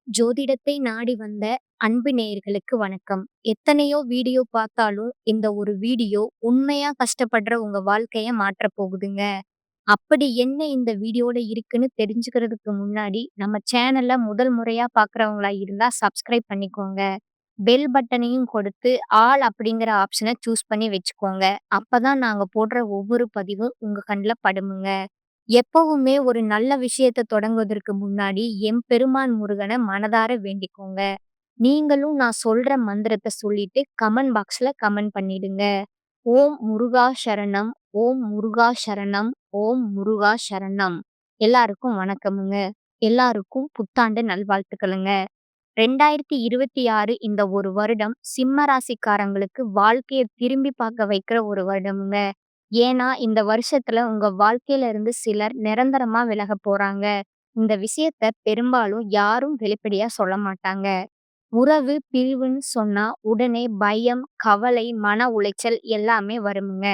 ஜோதிடத்தை நாடி வந்த அன்பு நேயர்களுக்கு வணக்கம். எத்தனையோ வீடியோ பார்த்தாலும், இந்த ஒரு வீடியோ உண்மையா கஷ்டப்படுற உங்க வாழ்க்கைய மாற்றப் போகுதுங்க. அப்படி என்ன இந்த வீடியோல இருக்குன்னு தெரிஞ்சுக்கிறதுக்கு முன்னாடி, நம்ம சேனல முதல் முறையா பார்க்குறவங்களா இருந்தா சப்ஸ்கிரைப் பண்ணிக்கோங்க. பெல் பட்டனையும் கொடுத்து, ஆல் அப்படிங்கிற ஆப்ஷன சூஸ் பண்ணி வச்சுக்கோங்க. அப்பதான் நாங்க போடுற ஒவ்வொரு பதிவும் உங்க கண்ல படுமுங்க. எப்பவுமே ஒரு நல்ல விஷயத்த தொடங்குவதற்கு முன்னாடி எம்பெருமான் முருகன மனதார வேண்டிக்கோங்க. நீங்களும் நான் சொல்ற மந்திரத்த சொல்லிட்டு கமெண்ட் பாக்ஸ்ல கமெண்ட் பண்ணிடுங்க. ஓம் முருகா சரணம், ஓம் முருகா சரணம், ஓம் முருகா சரணம். எல்லாருக்கும் வணக்கமுங்க. எல்லாருக்கும் புத்தாண்டு நல்வாழ்த்துக்களுங்க. 2026 இந்த ஒரு வருடம் சிம்ம ராசிக்காரங்களுக்கு வாழ்க்கைய திரும்பி பார்க்க வைக்கிற ஒரு வருடம்ங்க. ஏன்னா, இந்த வருஷத்துல உங்க வாழ்க்கையில இருந்து சிலர் நிரந்தரமா விலகப் போறாங்க. இந்த விஷயத்த பெரும்பாலும் யாரும் வெளிப்படையா சொல்ல மாட்டாங்க. உறவு பிரிவுன்னு சொன்னா உடனே பயம், கவலை, மன உளைச்சல் எல்லாமே வருமுங்க.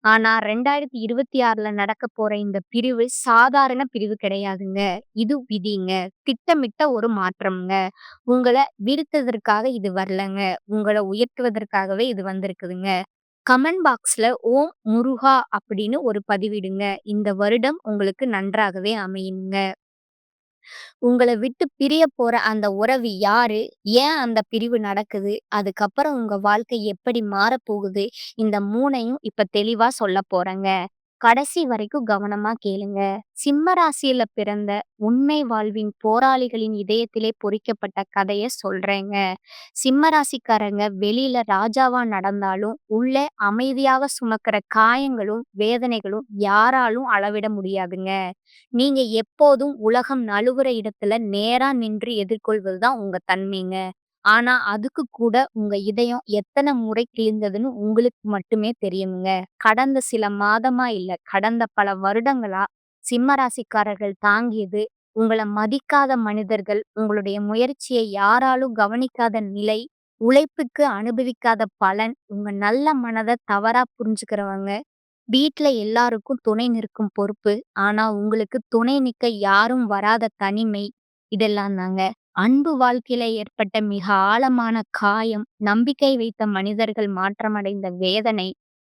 ஆனா 2026ல நடக்கப் போற இந்த பிரிவு சாதாரண பிரிவு கிடையாதுங்க. இது விதிங்க. திட்டமிட்ட ஒரு மாற்றம்ங்க. உங்கள வீழ்த்துவதற்காக இது வரலங்க. உங்கள உயர்த்துவதற்காகவே இது வந்திருக்குதுங்க. கமெண்ட் பாக்ஸ்ல ஓம் முருகா அப்படின்னு ஒரு பதிவிடுங்க. இந்த வருடம் உங்களுக்கு நன்றாகவே அமையுங்க. உங்கள விட்டு பிரியப் போற அந்த உறவு யாரு? ஏன் அந்த பிரிவு நடக்குது? அதுக்கப்புறம் உங்க வாழ்க்கை எப்படி மாறப்போகுது? இந்த 3யும் இப்ப தெளிவா சொல்லப் போறேங்க. கடைசி வரைக்கும் கவனமா கேளுங்க. சிம்ம ராசியில பிறந்த உண்மை வாழ்வின் போராளிகளின் இதயத்திலே பொறிக்கப்பட்ட கதைய சொல்றேங்க. சிம்ம ராசிக்காரங்க வெளியில ராஜாவா நடந்தாலும், உள்ளே அமைதியாக சுமக்கிற காயங்களும், வேதனைகளும் யாராலும் அளவிட முடியாதுங்க. நீங்க எப்போதும் உலகம் நழுவுற இடத்துல நேரா நின்று எதிர்கொள்வது தான் உங்க தன்மைங்க. ஆனா, அதுக்கு கூட உங்க இதயம் எத்தன முறை கிழிந்ததுன்னு உங்களுக்கு மட்டுமே தெரியுங்க. கடந்த சில மாதமா இல்ல, கடந்த பல வருடங்களா சிம்ம ராசிக்காரர்கள் தாங்கியது, உங்கள மதிக்காத மனிதர்கள், உங்களுடைய முயற்சியை யாராலும் கவனிக்காத நிலை, உழைப்புக்கு அனுபவிக்காத பலன், உங்க நல்ல மனத தவறா புரிஞ்சுக்கிறவங்க, வீட்ல எல்லாருக்கும் துணை நிற்கும் பொறுப்பு. ஆனா உங்களுக்கு துணை நிக்க யாரும் வராத தனிமை. இதெல்லாம் தாங்க. அன்பு வாழ்க்கையில ஏற்பட்ட மிக ஆழமான காயம், நம்பிக்கை வைத்த மனிதர்கள் மாற்றமடைந்த வேதனை,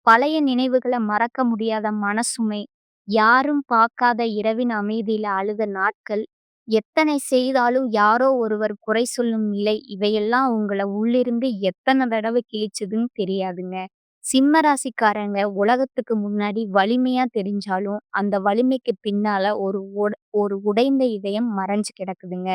பழைய நினைவுகள மறக்க முடியாத மனசுமை, யாரும் பார்க்காத இரவின் அமைதியில அழுத நாட்கள், எத்தனை செய்தாலும் யாரோ ஒருவர் குறை சொல்லும் நிலை, இவையெல்லாம் உங்கள உள்ளிருந்து எத்தன தடவ கிழிச்சதுன்னு தெரியாதுங்க. சிம்ம ராசிக்காரங்க உலகத்துக்கு முன்னாடி வலிமையா தெரிஞ்சாலும், அந்த வலிமைக்கு பின்னால ஒரு உடைந்த இதயம் மறைஞ்சு கிடக்குதுங்க.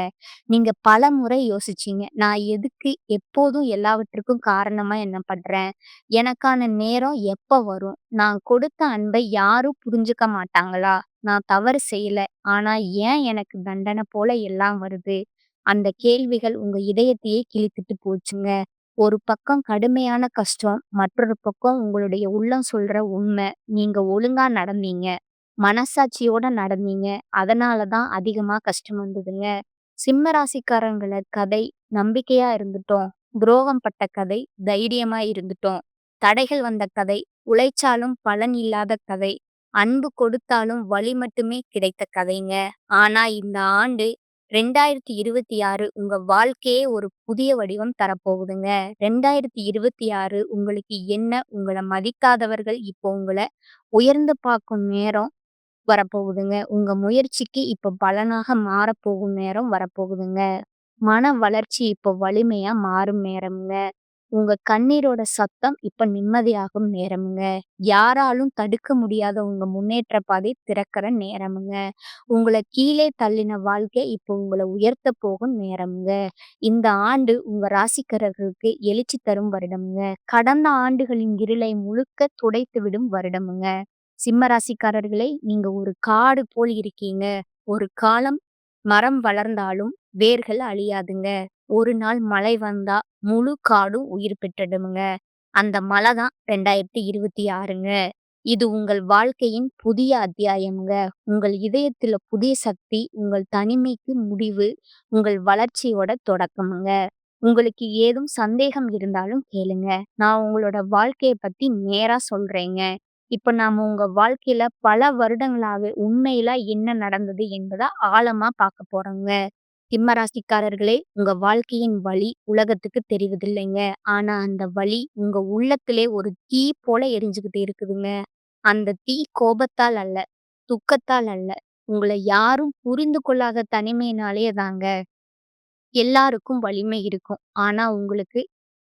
நீங்க பலமுறை யோசிச்சீங்க. நான் எதுக்கு எப்போதும் எல்லாவற்றுக்கும் காரணமா என்ன பண்றேன்? எனக்கான நேரம் எப்ப வரும்? நான் கொடுத்த அன்பை யாரும் புரிஞ்சுக்க மாட்டாங்களா? நான் தவறு செய்யல. ஆனா ஏன் எனக்கு தண்டனை போல எல்லாம் வருது? அந்த கேள்விகள் உங்க இதயத்தையே கிழித்துட்டு போச்சுங்க. ஒரு பக்கம் கடுமையான கஷ்டம், மற்றொரு பக்கம் உங்களுடைய உள்ளம் சொல்ற உண்மை. நீங்க ஒழுங்கா நடந்தீங்க. மனசாட்சியோட நடந்தீங்க. அதனால தான் அதிகமா கஷ்டம் வந்ததுங்க. சிம்ம ராசிக்காரங்கள கதை நம்பிக்கையா இருந்துட்டோம். துரோகம் பட்ட கதை தைரியமா இருந்துட்டோம். தடைகள் வந்த கதை உழைச்சாலும் பலன் இல்லாத கதை. அன்பு கொடுத்தாலும் வலி மட்டுமே கிடைத்த கதைங்க. ஆனா இந்த ஆண்டு 2026 உங்க வாழ்க்கையே ஒரு புதிய வடிவம் தரப்போகுதுங்க. 2026 உங்களுக்கு என்ன உங்கள மதிக்காதவர்கள் இப்போ உங்கள உயர்ந்து பார்க்கும் நேரம் வரப்போகுதுங்க. உங்க முயற்சிக்கு இப்ப பலனாக மாறப்போகும் நேரம் வரப்போகுதுங்க. மன வளர்ச்சி இப்போ வலிமையா மாறும் நேரம்ங்க. உங்க கண்ணீரோட சத்தம் இப்ப நிம்மதியாகும் நேரம்ங்க. யாராலும் தடுக்க முடியாத உங்க முன்னேற்ற பாதை திறக்கிற நேரம்ங்க. உங்கள கீழே தள்ளின வாழ்க்கை இப்போ உங்கள உயர்த்த போகும் நேரம்ங்க. இந்த ஆண்டு உங்க ராசிக்காரர்களுக்கு எழுச்சி தரும் வருடம்ங்க. கடந்த ஆண்டுகளின் இருளை முழுக்க துடைத்துவிடும் வருடம்ங்க. சிம்ம ராசிக்காரர்களே, நீங்க ஒரு காடு போல் இருக்கீங்க. ஒரு காலம் மரம் வளர்ந்தாலும் வேர்கள் அழியாதுங்க. ஒரு நாள் மழை வந்தா முழு காடும் உயிர் பெற்றுடுங்க. அந்த மழை தான் 2026ங்க. இது உங்கள் வாழ்க்கையின் புதிய அத்தியாயம்ங்க. உங்கள் இதயத்துல புதிய சக்தி, உங்கள் தனிமைக்கு முடிவு, உங்கள் வளர்ச்சியோட தொடக்கம்ங்க. உங்களுக்கு ஏதும் சந்தேகம் இருந்தாலும் கேளுங்க. நான் உங்களோட வாழ்க்கைய பத்தி நேரா சொல்றேங்க. இப்ப நாம உங்க வாழ்க்கையில பல வருடங்களாவே உண்மையில என்ன நடந்தது என்பத ஆழமா பார்க்க போறோங்க. சிம்ம ராசிக்காரர்களே, உங்க வாழ்க்கையின் வழி உலகத்துக்கு தெரிவதில்லைங்க. ஆனா அந்த வலி உங்க உள்ளத்திலே ஒரு தீ போல எரிஞ்சுகிட்டு இருக்குதுங்க. அந்த தீ கோபத்தால் அல்ல, துக்கத்தால் அல்ல, உங்கள யாரும் புரிந்து கொள்ளாத தனிமையினாலேயே தாங்க. எல்லாருக்கும் வலிமை இருக்கும். ஆனா உங்களுக்கு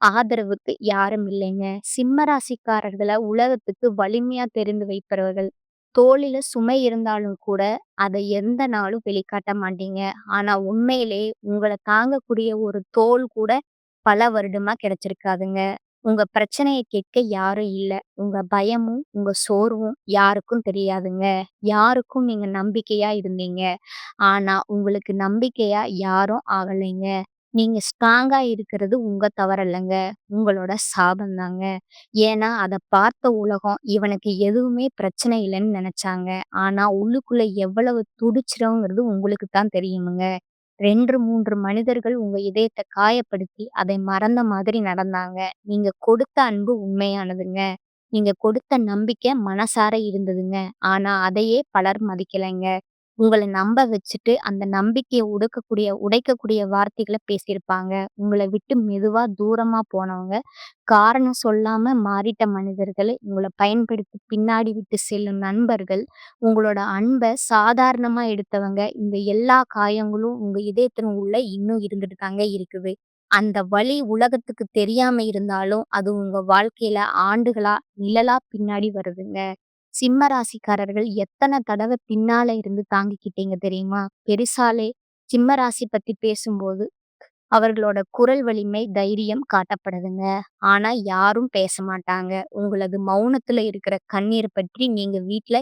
ஆதரவுக்கு யாரும் இல்லைங்க. சிம்ம ராசிக்காரர்கள உலகத்துக்கு வலிமையா தெரிந்து வைப்பவர்கள். தோளில சுமை இருந்தாலும் கூட, அத எந்த நாளும் வெளிக்காட்ட மாட்டீங்க. ஆனா உண்மையிலே உங்கள தாங்கக்கூடிய ஒரு தோள் கூட பல வருடமா கிடைச்சிருக்காதுங்க. உங்க பிரச்சனைய கேட்க யாரும் இல்ல. உங்க பயமும், உங்க சோர்வும் யாருக்கும் தெரியாதுங்க. யாருக்கும் நீங்க நம்பிக்கையா இருந்தீங்க. ஆனா உங்களுக்கு நம்பிக்கையா யாரும் ஆகலைங்க. நீங்க ஸ்ட்ராங்கா இருக்கிறது உங்க தவறல்லங்க. உங்களோட சாபம் தாங்க. ஏன்னா, அத பார்த்த உலகம் இவனுக்கு எதுவுமே பிரச்சனை இல்லன்னு நெனச்சாங்க. ஆனா, உள்ளுக்குள்ள எவ்வளவு துடிச்சுறோங்கிறது உங்களுக்கு தான் தெரியுமுங்க. 2, 3 மனிதர்கள் உங்க இதயத்த காயப்படுத்தி, அதை மறந்த மாதிரி நடந்தாங்க. நீங்க கொடுத்த அன்பு உண்மையானதுங்க. நீங்க கொடுத்த நம்பிக்கை மனசார இருந்ததுங்க. ஆனா, அதையே பலர் மதிக்கலைங்க. உங்கள நம்ப வச்சுட்டு, அந்த நம்பிக்கைய உடைக்கக்கூடிய வார்த்தைகள பேசியிருப்பாங்க. உங்கள விட்டு மெதுவா தூரமா போனவங்க, காரணம் சொல்லாம மாறிட்ட மனிதர்கள், உங்கள பயன்படுத்தி பின்னாடி விட்டு செல்லும் நண்பர்கள், உங்களோட அன்ப சாதாரணமா எடுத்தவங்க, இந்த எல்லா காயங்களும் உங்க இதயத்தின் உள்ள இன்னும் இருந்துட்டு தாங்க இருக்குது. அந்த வலி உலகத்துக்கு தெரியாம இருந்தாலும், அது உங்க வாழ்க்கையில ஆண்டுகளா, நிழலா பின்னாடி வருதுங்க. சிம்ம ராசிக்காரர்கள் எத்தன தடவ பின்னால இருந்து தாங்கிக்கிட்டீங்க தெரியுமா? பெரிசாலே சிம்ம ராசி பத்தி பேசும்போது, அவர்களோட குரல் வலிமை, தைரியம் காட்டப்படுதுங்க. ஆனா யாரும் பேச மாட்டாங்க. உங்களது மௌனத்துல இருக்கிற கண்ணீர் பற்றி நீங்க வீட்ல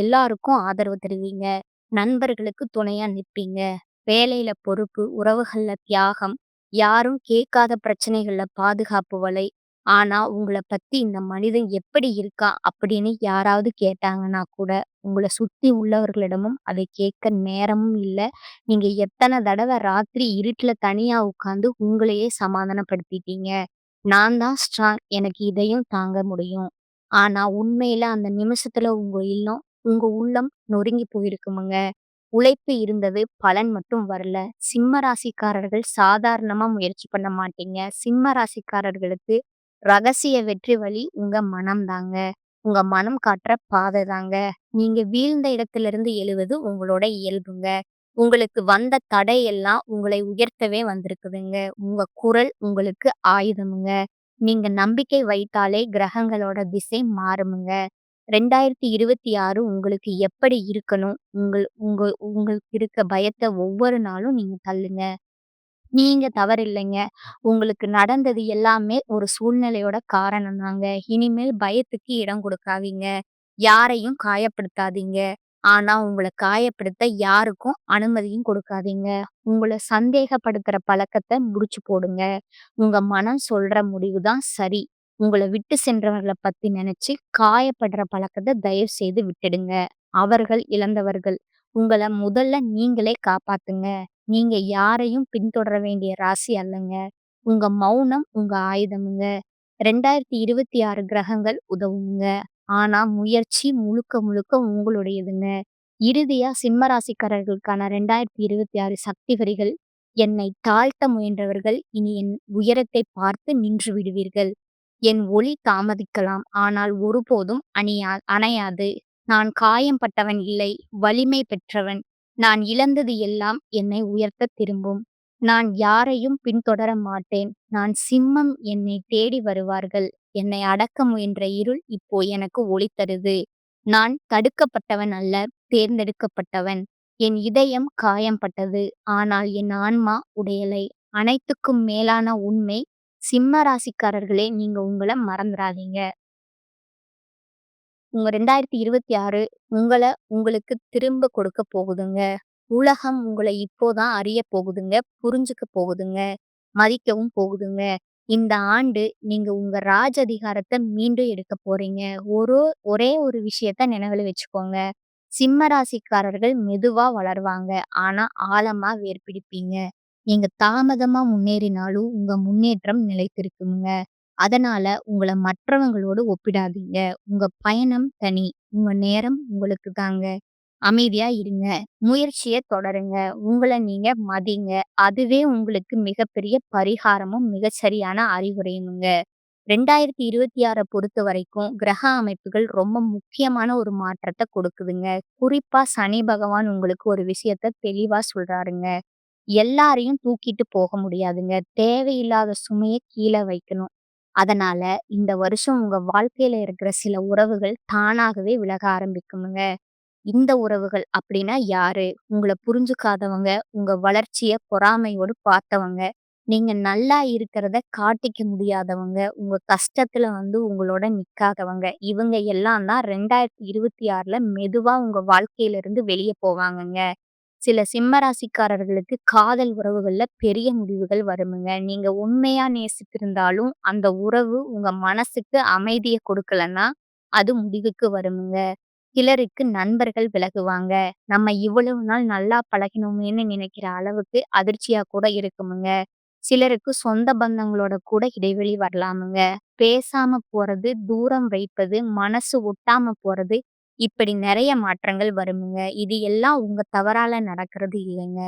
எல்லாருக்கும் ஆதரவு தருவீங்க. நண்பர்களுக்கு துணையா நிப்பீங்க. வேலையில பொறுப்பு, உறவுகள்ல தியாகம், யாரும் கேட்காத பிரச்சனைகள்ல பாதுகாப்பு வலை. ஆனா உங்கள பத்தி இந்த மனிதன் எப்படி இருக்கான் அப்படின்னு யாராவது கேட்டாங்கன்னா கூட, உங்கள சுத்தி உள்ளவர்களிடமும் அதை கேட்க நேரமும் இல்ல. நீங்க எத்தன தடவ ராத்திரி இருட்டுல தனியா உட்கார்ந்து உங்களையே சமாதானப்படுத்திட்டீங்க. நான் தான் ஸ்ட்ராங். எனக்கு இதையும் தாங்க முடியும். ஆனா உண்மையில அந்த நிமிஷத்துல உங்க உள்ளம் நொறுங்கி போயிருக்குமுங்க. உழைப்பு இருந்தது, பலன் மட்டும் வரல. சிம்ம ராசிக்காரர்கள் சாதாரணமா முயற்சி பண்ண மாட்டீங்க. சிம்ம ராசிக்காரர்களுக்கு ரகசிய வெற்றி வழி உங்க மனம் தாங்க. உங்க மனம் காட்டுற பாதை தாங்க. நீங்க வீழ்ந்த இடத்திலிருந்து எழுவது உங்களோட இயல்புங்க. உங்களுக்கு வந்த தடை எல்லாம் உங்களை உயர்த்தவே வந்திருக்குதுங்க. உங்க குரல் உங்களுக்கு ஆயுதமுங்க. நீங்க நம்பிக்கை வைத்தாலே கிரகங்களோட திசை மாறுமுங்க. 2026 உங்களுக்கு எப்படி இருக்கணும்? உங்களுக்கு இருக்க பயத்த ஒவ்வொரு நாளும் நீங்க தள்ளுங்க. நீங்க தவறில்லைங்க. உங்களுக்கு நடந்தது எல்லாமே ஒரு சூழ்நிலையோட காரணம் தாங்க. இனிமேல் பயத்துக்கு இடம் கொடுக்காதீங்க. யாரையும் காயப்படுத்தாதீங்க. ஆனா, உங்கள காயப்படுத்த யாருக்கும் அனுமதியும் கொடுக்காதீங்க. உங்கள சந்தேகப்படுத்துற பழக்கத்த முடிச்சு போடுங்க. உங்க மனம் சொல்ற முடிவு தான் சரி. உங்கள விட்டு சென்றவர்கள பத்தி நெனச்சு காயப்படுற பழக்கத்த தயவு செய்து விட்டுடுங்க. அவர்கள் இழந்தவர்கள். உங்கள முதல்ல நீங்களே காப்பாத்துங்க. நீங்க யாரையும் பின்தொடர வேண்டிய ராசி அல்லங்க. உங்க மௌனம் உங்க ஆயுதமுங்க. 2026 கிரகங்கள் உதவுங்க. ஆனா முயற்சி முழுக்க முழுக்க உங்களுடையதுங்க. இறுதியா சிம்ம ராசிக்காரர்களுக்கான 2026 சக்தி வரிகள். என்னை தாழ்த்த முயன்றவர்கள் இனி என் உயரத்தை பார்த்து நின்று விடுவீர்கள். என் ஒளி தாமதிக்கலாம். ஆனால் ஒருபோதும் அணையாது. நான் காயம்பட்டவன் இல்லை, வலிமை பெற்றவன். நான் இழந்தது எல்லாம் என்னை உயர்த்தத் திரும்பும். நான் யாரையும் பின்தொடர மாட்டேன். நான் சிம்மம் என்னை தேடி வருவார்கள். என்னை அடக்க முயன்ற இருள் இப்போ எனக்கு ஒளி தருது. நான் தடுக்கப்பட்டவன் அல்ல, தேர்ந்தெடுக்கப்பட்டவன். என் இதயம் காயம்பட்டது. ஆனால் என் ஆன்மா உடையலை. அனைத்துக்கும் மேலான உண்மை சிம்ம ராசிக்காரர்களே, நீங்க உங்கள மறந்துறாதீங்க. உங்க 2026 உங்களுக்கு திரும்ப கொடுக்க போகுதுங்க. உலகம் உங்கள இப்போதான் அறிய போகுதுங்க, புரிஞ்சுக்க போகுதுங்க, மதிக்கவும் போகுதுங்க. இந்த ஆண்டு நீங்க உங்க ராஜ அதிகாரத்த மீண்டும் எடுக்க போறீங்க. ஒரே ஒரு விஷயத்த நினைவுல வச்சுக்கோங்க. சிம்ம ராசிக்காரர்கள் மெதுவா வளருவாங்க. ஆனா ஆழமா வேர் பிடிப்பீங்க. நீங்க தாமதமா முன்னேறினாலும் உங்க முன்னேற்றம் நிலைத்திருக்குங்க. அதனால உங்கள மற்றவங்களோடு ஒப்பிடாதீங்க. உங்க பயணம் தனி. உங்க நேரம் உங்களுக்கு தாங்க. அமைதியா இருங்க. முயற்சிய தொடருங்க. உங்கள நீங்க மதிங்க. அதுவே உங்களுக்கு மிகப்பெரிய பரிகாரமும், மிகச்சரியான அறிவுரையும்ங்க. 2026 பொறுத்தவரைக்கும் கிரக அமைப்புகள் ரொம்ப முக்கியமான ஒரு மாற்றத்த கொடுக்குதுங்க. குறிப்பா சனி பகவான் உங்களுக்கு ஒரு விஷயத்த தெளிவா சொல்றாருங்க. எல்லாரையும் தூக்கிட்டு போக முடியாதுங்க. தேவையில்லாத சுமைய கீழ வைக்கணும். அதனால இந்த வருஷம் உங்க வாழ்க்கையில இருக்கிற சில உறவுகள் தானாகவே விலக ஆரம்பிக்குமுங்க. இந்த உறவுகள் அப்படின்னா யாரு? உங்கள புரிஞ்சுக்காதவங்க, உங்க வளர்ச்சிய பொறாமையோடு பார்த்தவங்க, நீங்க நல்லா இருக்கிறத காட்டிக்க முடியாதவங்க, உங்க கஷ்டத்துல உங்களோட நிக்காதவங்க, இவங்க எல்லாம் தான் 2026ல மெதுவா உங்க வாழ்க்கையிலிருந்து வெளிய போவாங்கங்க. சில சிம்ம ராசிக்காரர்களுக்கு காதல் உறவுகள்ல பெரிய முடிவுகள் வருமுங்க. நீங்க உண்மையா நேசித்திருந்தாலும், அந்த உறவு உங்க மனசுக்கு அமைதிய கொடுக்கலன்னா, அது முடிவுக்கு வருமுங்க. சிலருக்கு நண்பர்கள் விலகுவாங்க. நம்ம இவ்வளவு நாள் நல்லா பழகினோமேன்னு நினைக்கிற அளவுக்கு அதிர்ச்சியா கூட இருக்குமுங்க. சிலருக்கு சொந்த பந்தங்களோட கூட இடைவெளி வரலாமுங்க. பேசாம போறது, தூரம் வைப்பது, மனசு ஒட்டாம போறது, இப்படி நெறைய மாற்றங்கள் வருமுங்க. இது எல்லாம் உங்க தவறால நடக்கிறது இல்லைங்க.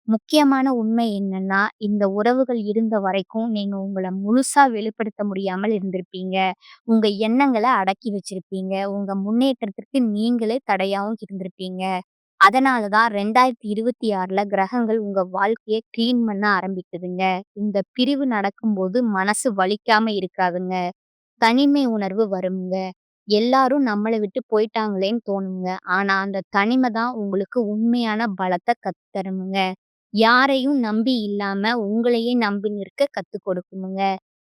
முக்கியமான உண்மை என்னன்னா, இந்த உறவுகள் இருந்த வரைக்கும் நீங்க உங்கள முழுசா வெளிப்படுத்த முடியாமல் இருந்திருப்பீங்க. உங்க எண்ணங்கள அடக்கி வச்சிருப்பீங்க. உங்க முன்னேற்றத்திற்கு நீங்களே தடையாவும் இருந்திருப்பீங்க. அதனால தான் 2026ல கிரகங்கள் உங்க வாழ்க்கைய கிளீன் பண்ண ஆரம்பிக்குதுங்க. இந்த பிரிவு நடக்கும்போது மனசு வலிக்காம இருக்காதுங்க. தனிமை உணர்வு வருங்க. எல்லாரும் நம்மள விட்டு போயிட்டாங்களேன்னு தோணுங்க. ஆனா அந்த தனிமை தான் உங்களுக்கு உண்மையான பலத்த கத்து தருமுங்க. யாரையும் நம்பி இல்லாம உங்களையே நம்பி நிற்க கத்துக் கொடுக்குமுங்க.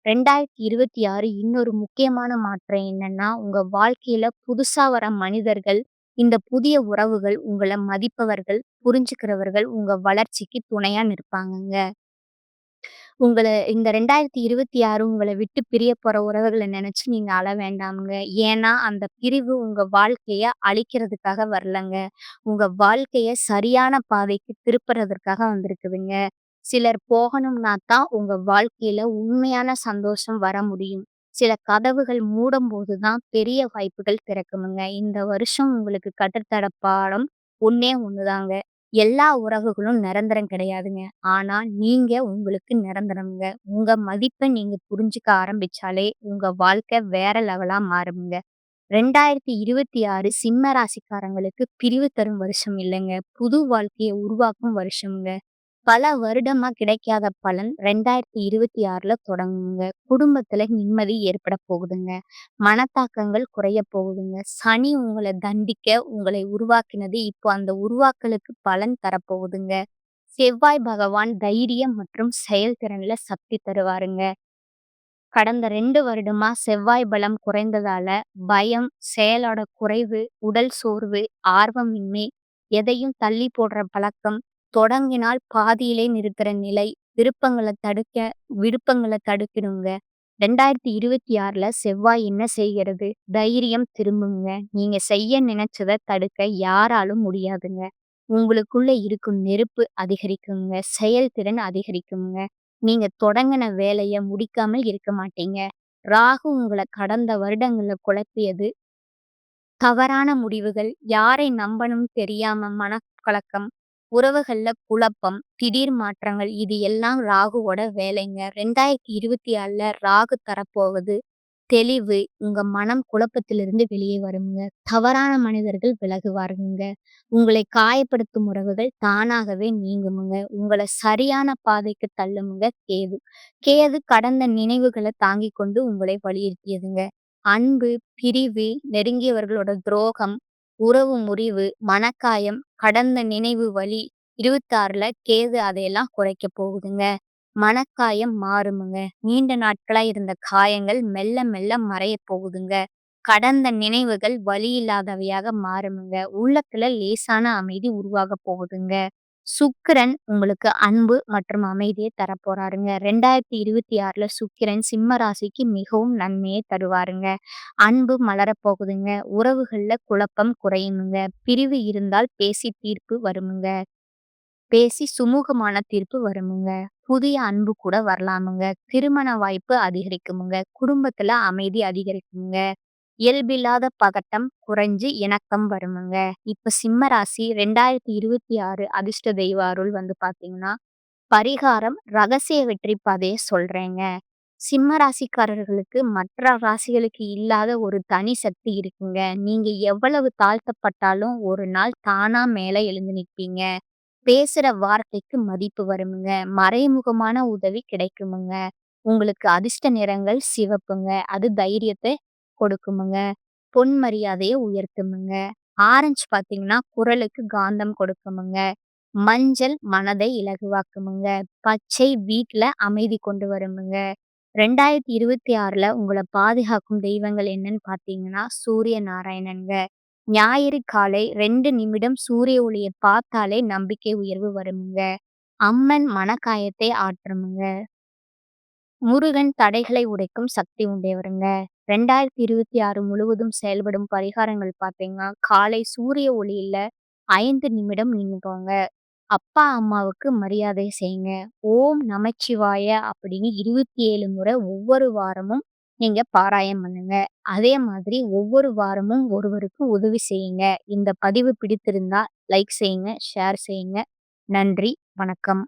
2026 இன்னொரு முக்கியமான மாற்றம் என்னன்னா, உங்க வாழ்க்கையில புதுசா வர மனிதர்கள், இந்த புதிய உறவுகள் உங்கள மதிப்பவர்கள், புரிஞ்சுக்கிறவர்கள், உங்க வளர்ச்சிக்கு துணையா நிற்பாங்கங்க. உங்கள இந்த 2026 உங்கள விட்டு பிரிய போற உறவுகள நெனச்சு நீங்க அழ வேண்டாம்ங்க. ஏன்னா, அந்த பிரிவு உங்க வாழ்க்கைய அழிக்கிறதுக்காக வரலங்க. உங்க வாழ்க்கைய சரியான பாதைக்கு திருப்புறதற்காக வந்திருக்குதுங்க. சிலர் போகணும்னா தான் உங்க வாழ்க்கையில உண்மையான சந்தோஷம் வர முடியும். சில கதவுகள் மூடும்போது தான் பெரிய வாய்ப்புகள் திறக்குமுங்க. இந்த வருஷம் உங்களுக்கு கற்றுத்தர பாடம் ஒண்ணே ஒண்ணுதாங்க. எல்லா உறவுகளும் நிரந்தரம் கிடையாதுங்க. ஆனா, நீங்க உங்களுக்கு நிரந்தரம்ங்க. உங்க மதிப்ப நீங்க புரிஞ்சுக்க ஆரம்பிச்சாலே, உங்க வாழ்க்கை வேற லெவலா மாறும்ங்க. 2026 சிம்ம ராசிக்காரங்களுக்கு பிரிவு தரும் வருஷம் இல்லங்க. புது வாழ்க்கைய உருவாக்கும் வருஷம்ங்க. பல வருடமா கிடைக்காத பலன் 2026ல தொடங்குங்க. குடும்பத்துல நிம்மதி ஏற்பட போகுதுங்க. மனத்தாக்கங்கள் குறைய போகுதுங்க. சனி உங்கள தண்டிக்க உங்களை உருவாக்கினது, இப்போ அந்த உருவாக்கலுக்கு பலன் தரப்போகுதுங்க. செவ்வாய் பகவான் தைரியம் மற்றும் செயல்திறன்ல சக்தி தருவாருங்க. கடந்த 2 வருடமா செவ்வாய் பலம் குறைந்ததால, பயம், செயலோட குறைவு, உடல் சோர்வு, ஆர்வமின்மை, எதையும் தள்ளி போடுற பழக்கம், தொடங்கினால் பாதியிலே நிறுத்துற நிலை, விருப்பங்கள தடுக்கிடுங்க. 2026ல செவ்வாய் என்ன செய்கிறது? தைரியம் திரும்புங்க. நீங்க செய்ய நினைச்சத தடுக்க யாராலும் முடியாதுங்க. உங்களுக்குள்ள இருக்கும் நெருப்பு அதிகரிக்குங்க. செயல்திறன் அதிகரிக்குங்க. நீங்க தொடங்குன வேலைய முடிக்காமல் இருக்க மாட்டீங்க. ராகு உங்கள கடந்த வருடங்கள்ல குழப்பியது, தவறான முடிவுகள், யாரை நம்பணும்னு தெரியாம மனக்கலக்கம், உறவுகள்ல குழப்பம், திடீர் மாற்றங்கள் இது எல்லாம் ராகுவோட வேலைங்க. 2026ல ராகு தரப்போவது தெளிவு. உங்க மனம் குழப்பத்திலிருந்து வெளியே வருங்க. தவறான மனிதர்கள் விலகுவாருங்க. உங்களை காயப்படுத்தும் உறவுகள் தானாகவே நீங்குமுங்க. உங்கள சரியான பாதைக்கு தள்ளுமுங்க கேது. கேது கடந்த நினைவுகள தாங்கிக் கொண்டு உங்களை வலியுறுத்தியதுங்க. அன்பு, பிரிவு, நெருங்கியவர்களோட துரோகம், உறவு முறிவு, மனக்காயம், கடந்த நினைவு வலி 26ல கேது அதையெல்லாம் குறைக்க போகுதுங்க. மனக்காயம் மாறுமுங்க. நீண்ட நாட்களா இருந்த காயங்கள் மெல்ல மெல்ல மறையப் போகுதுங்க. கடந்த நினைவுகள் வலி இல்லாதவையாக மாறுமுங்க. உள்ளத்துல லேசான அமைதி உருவாகப் போகுதுங்க. சுக்கிரன் உங்களுக்கு அன்பு மற்றும் அமைதியை தரப்போறாருங்க. 2026ல சுக்கிரன் சிம்ம ராசிக்கு மிகவும் நன்மையை தருவாருங்க. அன்பு மலரப் போகுதுங்க. உறவுகள்ல குழப்பம் குறையுமுங்க. பிரிவு இருந்தால் பேசி தீர்ப்பு வருமுங்க. பேசி சுமூகமான தீர்ப்பு வருமுங்க. புதிய அன்பு கூட வரலாமுங்க. திருமண வாய்ப்பு அதிகரிக்குமுங்க. குடும்பத்துல அமைதி அதிகரிக்குமுங்க. இயல்பில்லாத பதட்டம் குறைஞ்சு இணக்கம் வருமுங்க. இப்ப சிம்ம ராசி 2026 அதிர்ஷ்ட தெய்வ அருள் வந்து பார்த்தீங்கன்னா, பரிகாரம் ரகசிய வெற்றி பாதைய சொல்றேங்க. சிம்ம ராசிக்காரர்களுக்கு மற்ற ராசிகளுக்கு இல்லாத ஒரு தனி சக்தி இருக்குங்க. நீங்க எவ்வளவு தாழ்த்தப்பட்டாலும் ஒரு நாள் தானா மேல எழுந்து நிப்பீங்க. பேசுற வார்த்தைக்கு மதிப்பு வருமுங்க. மறைமுகமான உதவி கிடைக்குமுங்க. உங்களுக்கு அதிர்ஷ்ட நிறங்கள் சிவப்புங்க. அது தைரியத்த கொடுக்குமுங்க. பொன் மரியாதைய உயர்த்துமுங்க. ஆரஞ்சு பார்த்தீங்கன்னா, குரலுக்கு காந்தம் கொடுக்குமுங்க. மஞ்சள் மனதை இலகுவாக்குமுங்க. பச்சை வீட்ல அமைதி கொண்டு வருமுங்க. 2026ல உங்கள பாதுகாக்கும் தெய்வங்கள் என்னன்னு பார்த்தீங்கன்னா, சூரிய நாராயணன்ங்க. ஞாயிறு காலை 2 நிமிடம் சூரிய ஒளிய பார்த்தாலே நம்பிக்கை உயர்வு வருமுங்க. அம்மன் மனக்காயத்தை ஆற்றுமுங்க. முருகன் தடைகளை உடைக்கும் சக்தி உடையவருங்க. 2026 முழுவதும் செயல்படும் பரிகாரங்கள் பார்த்தீங்கன்னா, காலை சூரிய ஒளியில 5 நிமிடம் நின்னுக்கோங்க. அப்பா, அம்மாவுக்கு மரியாதை செய்யுங்க. ஓம் நமச்சிவாய அப்படின்னு 27 முறை ஒவ்வொரு வாரமும் நீங்க பாராயம் பண்ணுங்க. அதே மாதிரி ஒவ்வொரு வாரமும் ஒருவருக்கு உதவி செய்யுங்க. இந்த பதிவு பிடித்திருந்தா லைக் செய்யுங்க, ஷேர் செய்யுங்க. நன்றி, வணக்கம்.